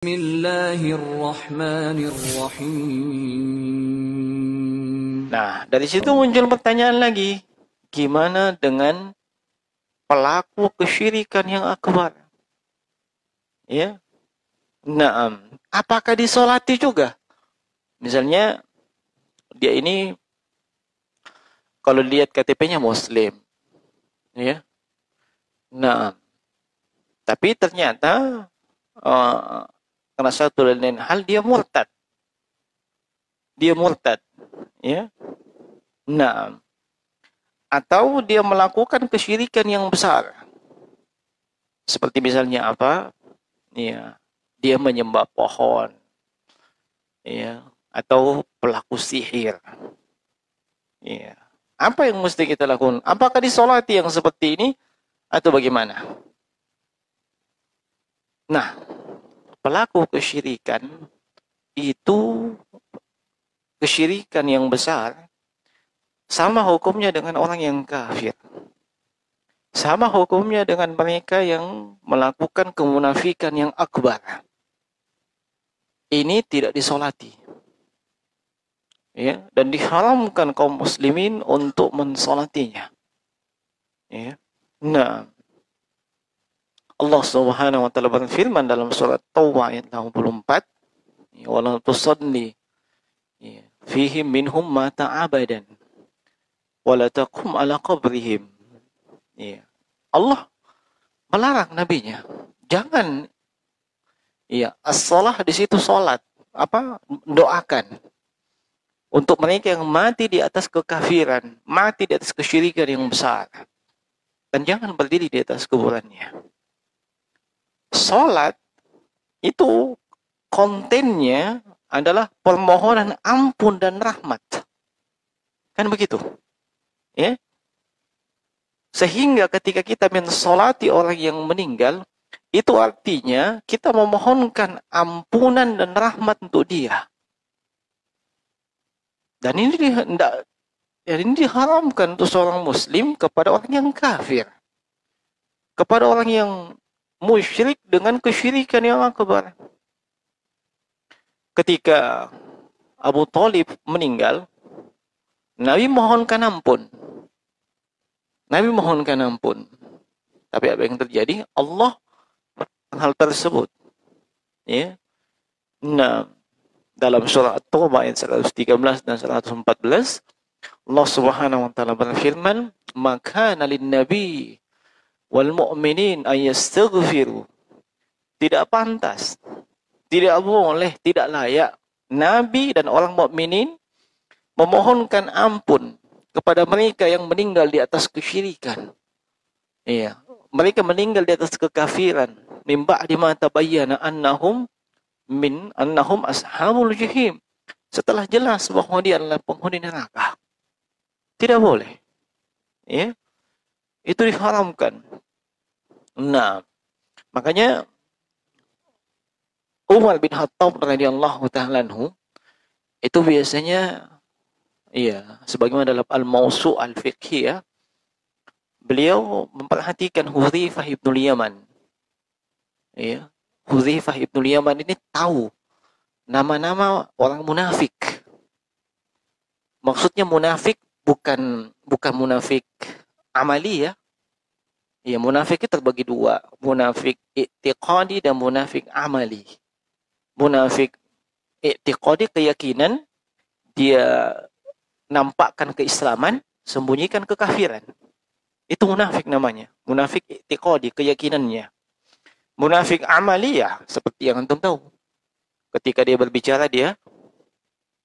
Bismillahirrahmanirrahim. Nah, dari situ muncul pertanyaan lagi. Gimana dengan pelaku kesyirikan yang akbar? Ya. Naam. Apakah disolati juga? Misalnya, dia ini kalau lihat KTP-nya Muslim. Ya. Naam. Tapi ternyata karena satu dan lain hal dia murtad. Dia murtad. Ya. Naam. Atau dia melakukan kesyirikan yang besar. Seperti misalnya apa? Ya, dia menyembah pohon. Ya, atau pelaku sihir. Ya. Apa yang mesti kita lakukan? Apakah disolati yang seperti ini atau bagaimana? Nah, pelaku kesyirikan itu kesyirikan yang besar sama hukumnya dengan orang yang kafir. Sama hukumnya dengan mereka yang melakukan kemunafikan yang akbar. Ini tidak disolati. Ya, dan diharamkan kaum muslimin untuk mensolatinya. Ya. Nah, Allah Subhanahu wa taala berfirman dalam surat Taubah ayat 84, "Wala tusalli fihim minhum mata abadan wala taqum ala qabrihim." Ya. Allah melarang nabinya, jangan as-shalah di situ salat, doakan untuk mereka yang mati di atas kekafiran, mati di atas kesyirikan yang besar. Dan jangan berdiri di atas kuburannya. Salat itu kontennya adalah permohonan ampun dan rahmat. Kan begitu? Ya. Sehingga ketika kita mensolati orang yang meninggal, itu artinya kita memohonkan ampunan dan rahmat untuk dia. Dan ini diharamkan untuk seorang muslim kepada orang yang kafir. Kepada orang yang musyrik dengan kesyirikan yang akbar. Ketika Abu Thalib meninggal, Nabi mohonkan ampun. Nabi mohonkan ampun. Tapi apa yang terjadi? Allah hal tersebut. Ya. Nah, dalam surah At-Taubah ayat 113 dan 114, Allah Subhanahu wa taala berfirman, "Maka lin nabi wal mu'minin ay yastaghfiru." Tidak pantas, tidak boleh, tidak layak nabi dan orang mukminin memohonkan ampun kepada mereka yang meninggal di atas kesyirikan. Iya, mereka meninggal di atas kekafiran. Min ba'di ma tabayyana annahum ashabul jahim. Setelah jelas bahwa dia adalah penghuni neraka. Tidak boleh. Ya. Itu diharamkan. Nah, makanya Umar bin Khattab radhiyallahu ta'ala anhu itu biasanya sebagaimana dalam Al-Mawsu' Al-Fiqhi ya, beliau memperhatikan Hudzaifah ibnul Yaman. Ya, Hudzaifah ibnul Yaman ini tahu nama-nama orang munafik. Maksudnya munafik bukan munafik amali ya. Ya, munafik itu terbagi dua, munafik i'tiqadi dan munafik amali. Munafik i'tiqadi keyakinan, dia nampakkan keislaman, sembunyikan kekafiran. Itu munafik namanya. Munafik i'tiqadi, keyakinannya. Munafik amaliyah, seperti yang antum tahu. Ketika dia berbicara, dia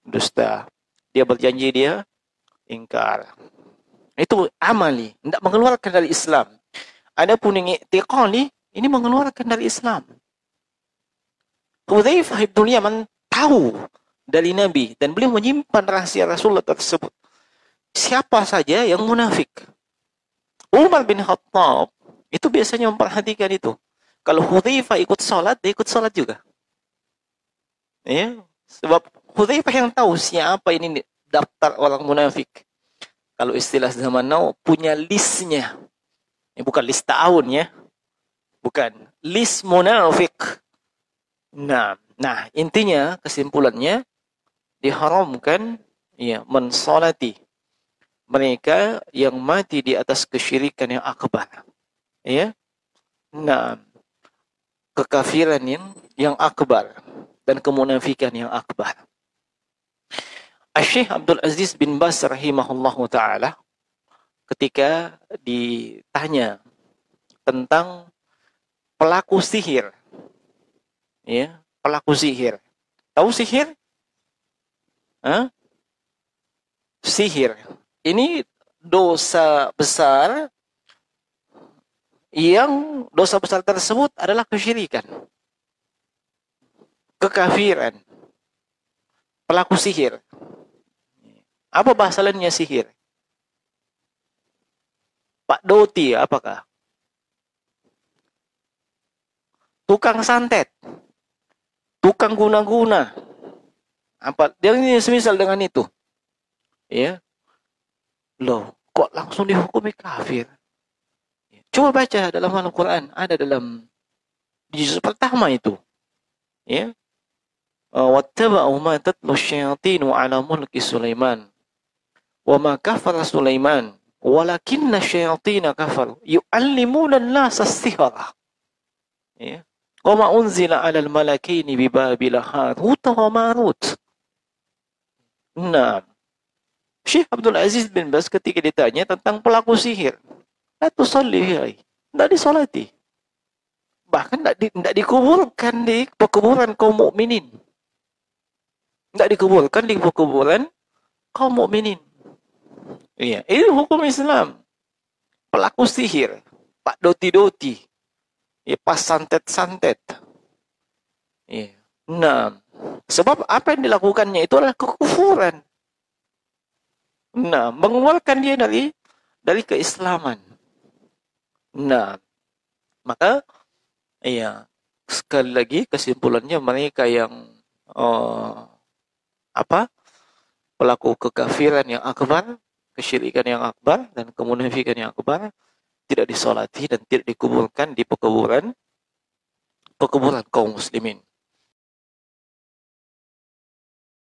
dusta. Dia berjanji, dia ingkar. Itu amali, tidak mengeluarkan dari Islam. Adapun yang i'tiqadi, ini mengeluarkan dari Islam. Hudzaifah ibnul Yaman tahu dari Nabi, dan beliau menyimpan rahasia Rasulullah tersebut. Siapa saja yang munafik. Umar bin Khattab itu biasanya memperhatikan itu. Kalau Hudzaifah ikut sholat, dia ikut sholat juga. Ya, sebab Hudzaifah yang tahu siapa ini daftar orang munafik. Kalau istilah zaman now, punya listnya. Ini bukan list tahun ya. Bukan. List munafik. Nah, intinya kesimpulannya diharamkan ya mensolati mereka yang mati di atas kesyirikan yang akbar. Ya. Nah, kekafiran yang akbar dan kemunafikan yang akbar. Syekh Abdul Aziz bin Baz rahimahullahu taala ketika ditanya tentang pelaku sihir, ya, pelaku sihir. Tahu sihir? Hah? Sihir. Ini dosa besar yang dosa besar tersebut adalah kesyirikan, kekafiran. Pelaku sihir. Apa bahasa lainnya sihir? Pak Doti apakah? Tukang santet, tukang guna-guna. Apa? Dia ini semisal dengan itu. Ya. Loh, kok langsung dihukumi kafir? Coba baca dalam Al-Quran, ada dalam juz pertama itu. Ya. Wattaba'u ma tatlu syayatinu ala mulki Sulaiman. Wa ma kafara Sulaiman, walakinna syayatina kafaru yu'allimuna an-nasa as-sihra. Ya. Wa ma unzila 'ala al-malakaini bi Babila Harut wa Marut. Nah, Syekh Abdul Aziz bin Baz ketika ditanya tentang pelaku sihir, la tusalli, tidak disolati. Bahkan tidak dikuburkan di pekuburan kaum mukminin. Tidak dikuburkan di pekuburan kaum mukminin. Iya, ini hukum Islam. Pelaku sihir, Pak Doti-Doti, ya, pas santet-santet. Iya. Nah, sebab apa yang dilakukannya itu adalah kekufuran. Nah, mengeluarkan dia dari keislaman. Nah, maka iya, sekali lagi kesimpulannya mereka yang pelaku kekafiran yang akbar, kesyirikan yang akbar dan kemunafikan yang akbar tidak disolati dan tidak dikuburkan di pekuburan kaum muslimin.